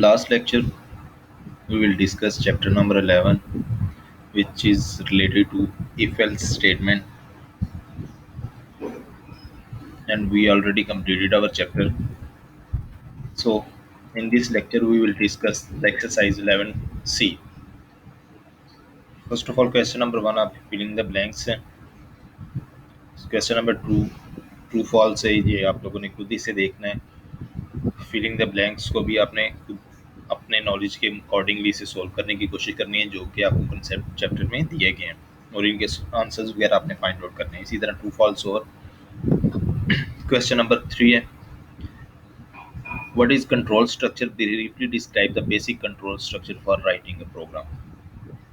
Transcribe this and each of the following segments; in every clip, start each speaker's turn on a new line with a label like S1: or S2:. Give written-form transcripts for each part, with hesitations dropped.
S1: last lecture we will discuss chapter number 11, which is related to if else statement, and we already completed our chapter. So in this lecture we will discuss the exercise 11c. First of all, question number 1 आप filling the blanks है. Question number 2 true false है, ये आप लोगों ने खुद ही से देखना है. फिलिंग द ब्लैंक्स को भी आपने खुद अपने नॉलेज के अकॉर्डिंगली से सॉल्व करने की कोशिश करनी है, जो कि आपको कंसेप्ट चैप्टर में दिए गए हैं, और इनके आंसर्स वगैरह आपने फाइंड आउट करने हैं. इसी तरह ट्रू फॉल्स. और क्वेश्चन नंबर 3 है, what is control structure, briefly describe the basic control structure for writing a program.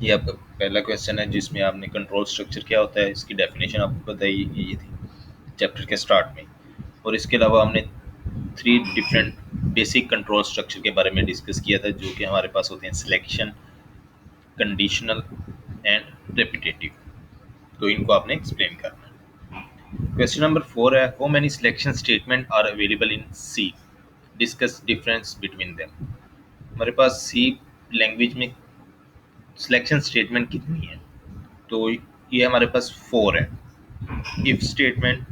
S1: ये आपका पहला क्वेश्चन है, जिसमें आपने कंट्रोल स्ट्रक्चर क्या होता है इसकी डेफिनेशन आपको बताई, ये थी चैप्टर के स्टार्ट में. और इसके अलावा हमने 3 डिफरेंट बेसिक कंट्रोल स्ट्रक्चर के बारे में डिस्कस किया था, जो कि हमारे पास होते हैं सिलेक्शन, कंडीशनल एंड रेपिटेटिव. तो इनको आपने एक्सप्लेन करना है. क्वेश्चन नंबर 4 है, how many selection statement are available in C, discuss difference between them. हमारे पास सी लैंग्वेज में सिलेक्शन स्टेटमेंट कितनी है, तो ये हमारे पास 4 है. If statement,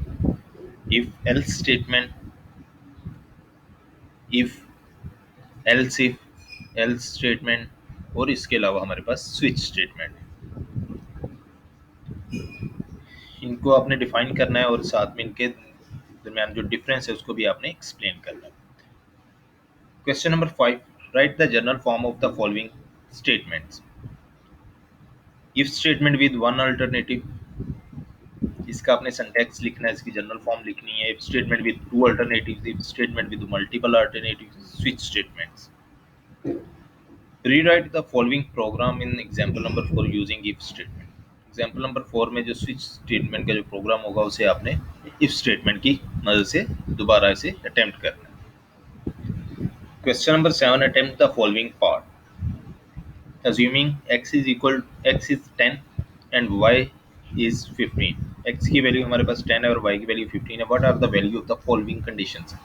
S1: if else statement, if else statement, और इसके अलावा हमारे पास स्विच स्टेटमेंट. इनको आपने डिफाइन करना है और साथ में इनके दरमियान जो डिफरेंस है उसको भी आपने एक्सप्लेन करना है. Question number 5, right the general form of the following statements. If statement with one alternative, इसका आपने सिंटैक्स लिखना है, इसकी जनरल फॉर्म लिखनी है. If statement with two alternatives, if statement with multiple alternatives, switch statements. Rewrite the following programme in example number 4 using if statement. Example number 4 में जो switch statement का जो प्रोग्राम होगा उसे आपने इफ स्टेटमेंट की मदद से दोबारा इसे अटेम्प्ट करना है. Question number 7, attempt the following part. Assuming x is 10 and y is 15. x की वैल्यू हमारे पास 10 है और y की वैल्यू 15 है. What are the value of the following conditions.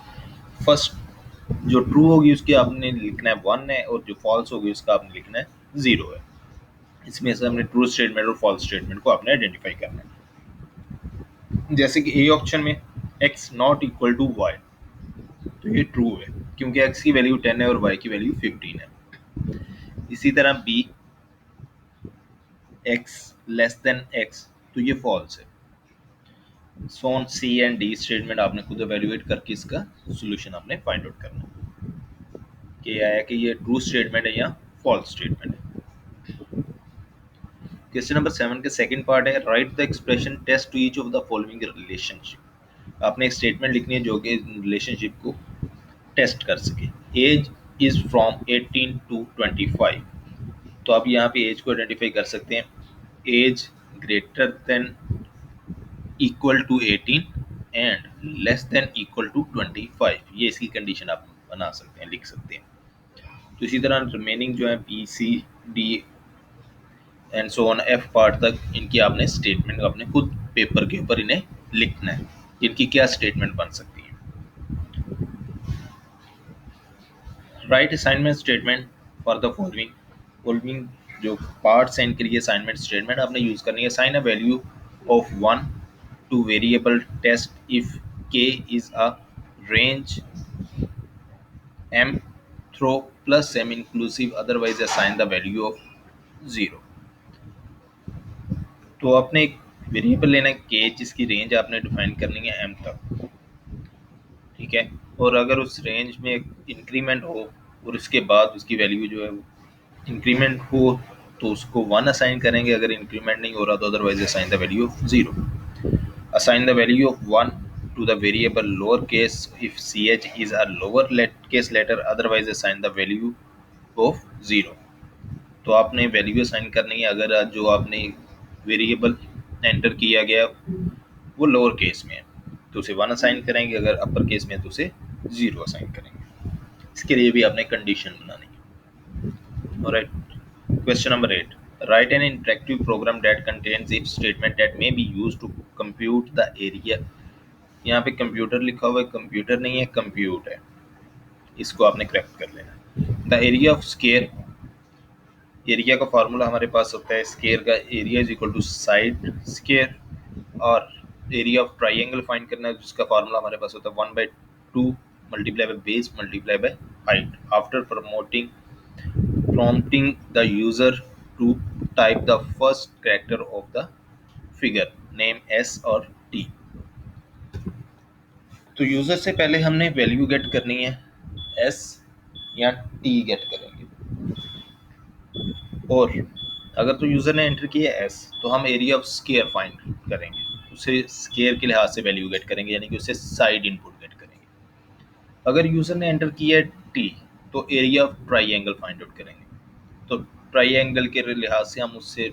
S1: First जो ट्रू होगी उसकी आपने लिखना है 1 है, और जो फॉल्स होगी उसका आपने लिखना है 0 है. इसमें से हमने ट्रू स्टेटमेंट और फॉल्स स्टेटमेंट को आपने आइडेंटिफाई करना है. जैसे कि ए ऑप्शन में x not equal to y, तो ये ट्रू है क्योंकि x की वैल्यू 10 है और y की वैल्यू 15 है. इसी तरह B x less than x, तो ये फॉल्स है. So on C and D statement आपने खुद एवेल्युएट करके इसका सॉल्यूशन आपने फाइंड आउट करना है कि आया कि ये ट्रू स्टेटमेंट है या फॉल्स स्टेटमेंट है. क्वेश्चन नंबर 7 के सेकंड पार्ट है, write the expression test to each of the following relationship. आपने एक स्टेटमेंट लिखनी है जो कि रिलेशनशिप को टेस्ट कर सके. एज इज फ्रॉम 18 टू 25, तो आप यहाँ पे एज को आइडेंटिफाई कर सकते हैं. Age greater than equal to 18 and less than equal to 25, ये इसकी कंडीशन आप बना सकते हैं, लिख सकते हैं. तो इसी तरह रिमेनिंग जो है B C D and so on F part तक, इनकी आपने स्टेटमेंट अपने खुद पेपर के ऊपर इन्हें लिखना है, इनकी क्या स्टेटमेंट बन सकती है. Right assignment statement for the following जो पार्ट्स हैं इनके लिए असाइनमेंट स्टेटमेंट आपने यूज करनी है. Assign a value of 1 to variable test if k is a range m through plus m inclusive, otherwise assign the value of 0. तो आपने एक वेरिएबल लेना है k, जिसकी रेंज आपने डिफाइन करनी है m तक, ठीक है. और अगर उस रेंज में इंक्रीमेंट हो और उसके बाद उसकी वैल्यू जो है इंक्रीमेंट हो तो उसको 1 असाइन करेंगे. अगर इंक्रीमेंट नहीं हो रहा तो otherwise assign the value of 0. Assign the value of 1 to the variable lowercase if ch is a lowercase letter, otherwise assign the value of 0. तो आपने वैल्यू असाइन करनी है अगर जो आपने वेरिएबल एंटर किया गया वो लोअर केस में है तो उसे 1 असाइन करेंगे, अगर अपर केस में तो उसे 0 असाइन करेंगे. इसके लिए भी आपने कंडीशन बनानी है. Alright. Question number 8, write an interactive program that contains if statement that may be used to compute the area. यहाँ पे कंप्यूटर लिखा हुआ है, कंप्यूटर नहीं है, कंप्यूट है, इसको आपने करेक्ट कर लेना. The area of square, area का फॉर्मूला हमारे पास होता है स्केयर का area is equal to side square, और एरिया ऑफ ट्राइंगल फाइंड करना है जिसका फॉर्मूला हमारे पास होता है 1/2 multiply by base multiply by height. After prompting the user to type the first character of the figure, name S और T। तो यूजर से पहले हमने वैल्यू गेट करनी है, S या T गेट करेंगे। और अगर तो यूजर ने एंटर किया एस तो हम एरिया ऑफ स्केयर फाइंड करेंगे, उसे स्केयर के लिहाज से वैल्यू गेट करेंगे, यानी कि उसे साइड इनपुट गेट करेंगे। अगर यूजर ने एंटर किया टी तो area of triangle find out करेंगे। तो ट्राइंगल के लिहाज से हम उससे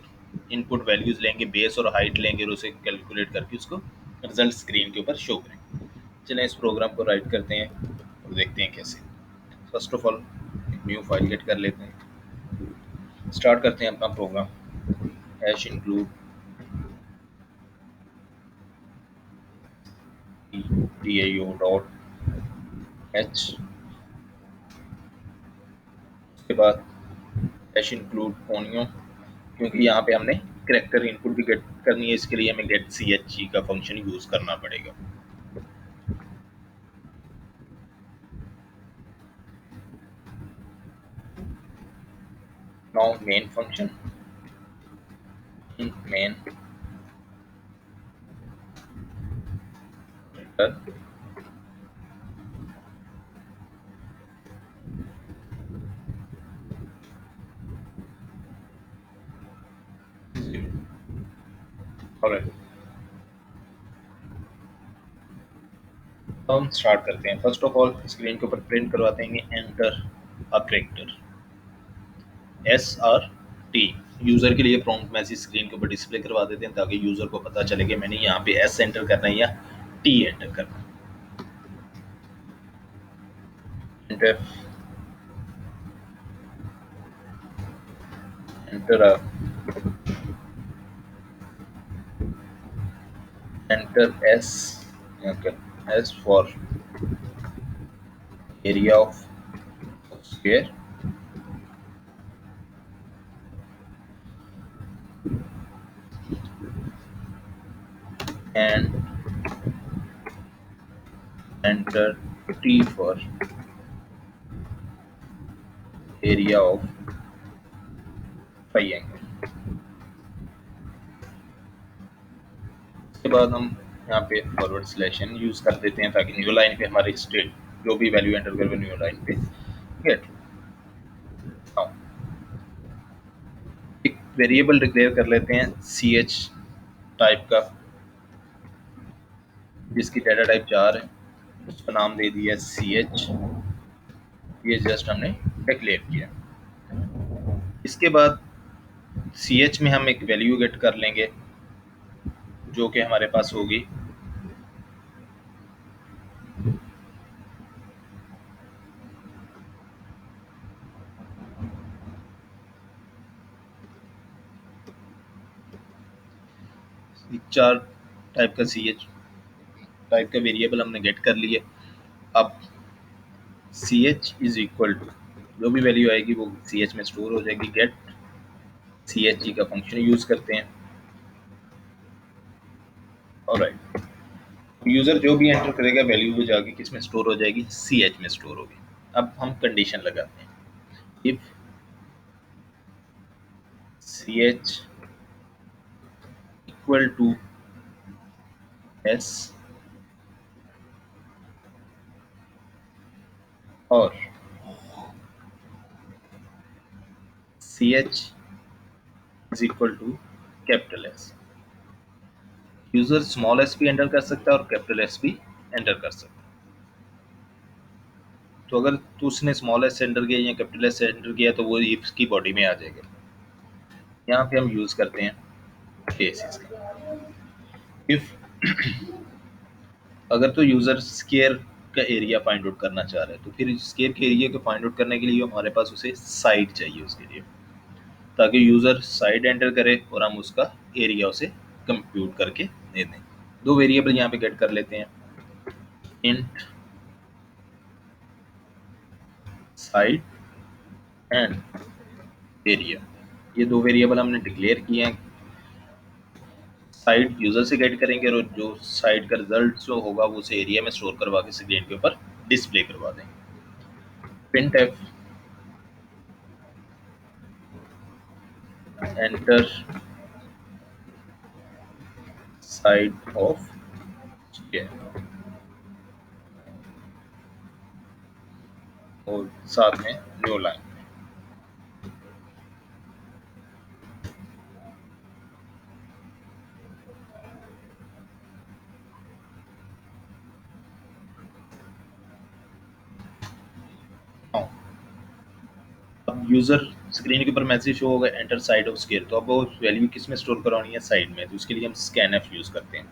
S1: इनपुट वैल्यूज लेंगे, बेस और हाइट लेंगे और उसे कैलकुलेट करके उसको रिजल्ट स्क्रीन के ऊपर शो करेंगे। चलें इस प्रोग्राम को राइट करते हैं और देखते हैं कैसे। First of all new file get कर लेते हैं, स्टार्ट करते हैं अपना program. Hash include diu dot H, उसके बाद हैश इंक्लूड फोनियो, क्योंकि यहाँ पे हमने करेक्टर इनपुट भी गेट करनी है, इसके लिए हमें गेट सी एच जी का फंक्शन यूज करना पड़ेगा। नाउ मेन फंक्शन, इन मेन और हम स्टार्ट करते हैं। फर्स्ट ऑफ ऑल स्क्रीन के ऊपर प्रिंट करवाते हैं enter a character S R T. User के लिए प्रॉम्प्ट मैसेज स्क्रीन के ऊपर डिस्प्ले करवा देते हैं ताकि यूजर को पता चले कि मैंने यहाँ पे एस एंटर करना है या टी एंटर करना है। Enter enter enter S, S for area of square and enter T for area of triangle। इसके बाद हम यहाँ पे फॉरवर्ड स्लैश एन यूज कर देते हैं ताकि न्यू लाइन पे हमारे स्टेट जो भी वैल्यू एंटर कर न्यू लाइन पे गेट। एक वेरिएबल डिक्लेयर कर लेते हैं सी एच टाइप का, जिसकी डाटा टाइप 4 है, उसका नाम दे दिया सी एच। ये जस्ट हमने डिक्लेयर किया। इसके बाद सी एच में हम एक वैल्यू गेट कर लेंगे जो कि हमारे पास होगी चार टाइप का सी एच टाइप का वेरिएबल हमने गेट कर लिया। अब C H is equal to जो भी वैल्यू आएगी वो सी एच में स्टोर हो जाएगी। गेट सी एच जी का फंक्शन यूज करते हैं। ऑलराइट, यूजर जो भी एंटर करेगा वैल्यू वो जाके किस में स्टोर हो जाएगी, सी एच में स्टोर होगी। अब हम कंडीशन लगाते हैं, if C H equal to S और C H is equal to capital S. User small S भी एंटर कर सकता है और कैपिटल एस भी एंटर कर सकता है। तो अगर तो उसने स्मॉल एस एंटर किया या कैपिटल एस एंटर किया तो वो इफ की बॉडी में आ जाएगा। यहाँ पे हम यूज करते हैं केसेस का। इफ अगर तो यूजर स्केयर का एरिया फाइंड आउट करना चाह रहा है तो फिर स्केयर के एरिया को फाइंड आउट करने के लिए हमारे पास उसे साइड चाहिए उसके लिए, ताकि यूजर साइड एंटर करे और हम उसका एरिया उसे कंप्यूट करके दे दें। दो वेरिएबल यहाँ पे गेट कर लेते हैं, इंट साइड एंड एरिया, ये दो वेरिएबल हमने डिक्लेयर किए हैं। साइट यूजर से गेट करेंगे और जो साइट का रिजल्ट जो होगा वो उसे एरिया में स्टोर करवा के स्क्रीन के ऊपर डिस्प्ले करवा देंगे। Print F enter side of square और साथ में न्यू लाइन। अब यूजर स्क्रीन के ऊपर मैसेज शो होगा एंटर साइड ऑफ स्क्वायर, तो अब वो वैल्यू किस में स्टोर करवानी है, साइड में। तो उसके लिए हम स्कैन एफ यूज करते हैं।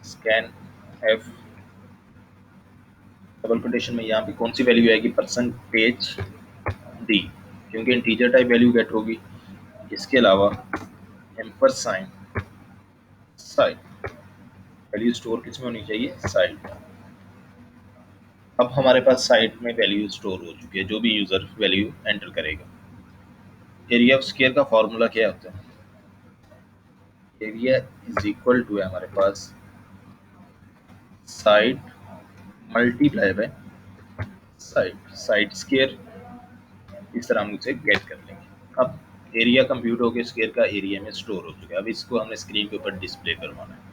S1: स्कैन एफ डबल कोटेशन में यहाँ पे कौन सी वैल्यू आएगी, परसेंटेज डी, क्योंकि इंटीजर टाइप वैल्यू गेट होगी। इसके अलावा ampersand side, value store किस में होनी चाहिए, साइड। अब हमारे पास साइड में वैल्यू स्टोर हो चुकी है, जो भी यूजर वैल्यू एंटर करेगा। एरिया ऑफ स्क्वायर का फॉर्मूला क्या होता है, एरिया इज इक्वल टू है हमारे पास side multiply by side, side square. इस तरह हम उसे गेट कर लेंगे। अब एरिया कंप्यूट होकर स्क्वायर का एरिया में स्टोर हो चुका है। अब इसको हमने स्क्रीन के ऊपर डिस्प्ले करवाना है।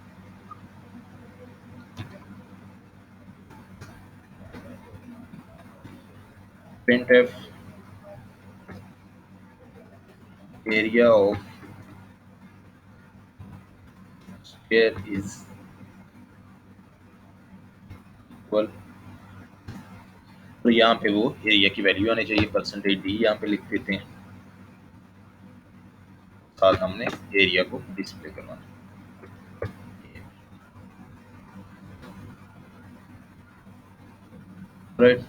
S1: Print F area of square is equal, तो यहाँ पे वो एरिया की वैल्यू आनी चाहिए, परसेंटेज डी यहाँ पे लिख देते हैं। साथ हमने एरिया को डिस्प्ले करवाना है। राइट,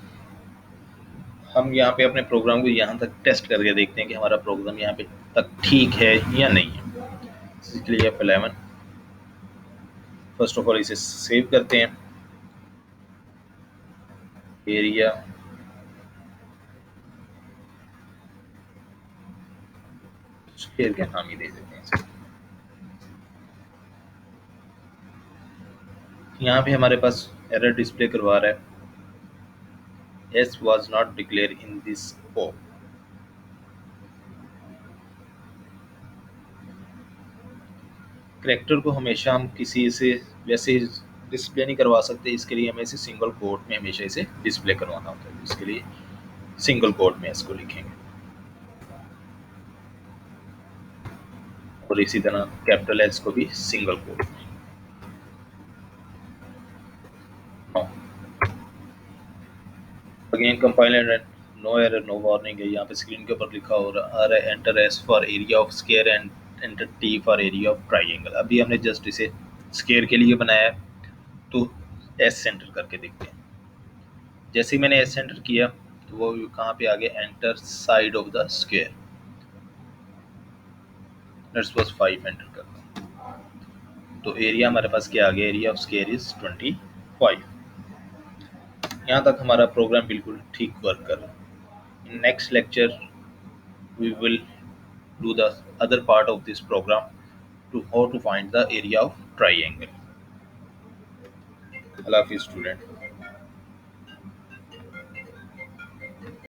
S1: हम यहाँ पे अपने प्रोग्राम को यहाँ तक टेस्ट करके देखते हैं कि हमारा प्रोग्राम यहाँ पे तक ठीक है या नहीं है। इसके लिए F11 फर्स्ट ऑफ ऑल इसे सेव करते हैं। एरिया स्क्वायर के नाम ही दे देते हैं इसे। यहाँ पे हमारे पास एरर डिस्प्ले करवा रहा है, S was not declared in this scope। Character को हमेशा हम किसी से वैसे डिस्प्ले नहीं करवा सकते, इसके लिए हमें इसे सिंगल कोट में हमेशा इसे डिस्प्ले करवाना होता है। इसके लिए सिंगल कोट में इसको लिखेंगे और इसी तरह कैपिटल एस को भी सिंगल कोट में। Again compiler and no error no warning है। यहाँ पे स्क्रीन के ऊपर लिखा हो रहा है enter S for area of square and enter T for area of triangle. अभी हमने जस्ट इसे स्क्वायर के लिए बनाया है, तो एस सेंटर करके देखते हैं। जैसे ही मैंने एस सेंटर किया तो वो कहाँ पे आ गया, enter side of the square. Let's suppose 5 enter करते हैं, तो एरिया हमारे पास क्या आ गया, एरिया ऑफ स्क्वायर इज 25। यहाँ तक हमारा प्रोग्राम बिल्कुल ठीक वर्क कर रहा है। In next lecture we will do the other part of this program to how to find the area of triangle. Allah Hafiz student.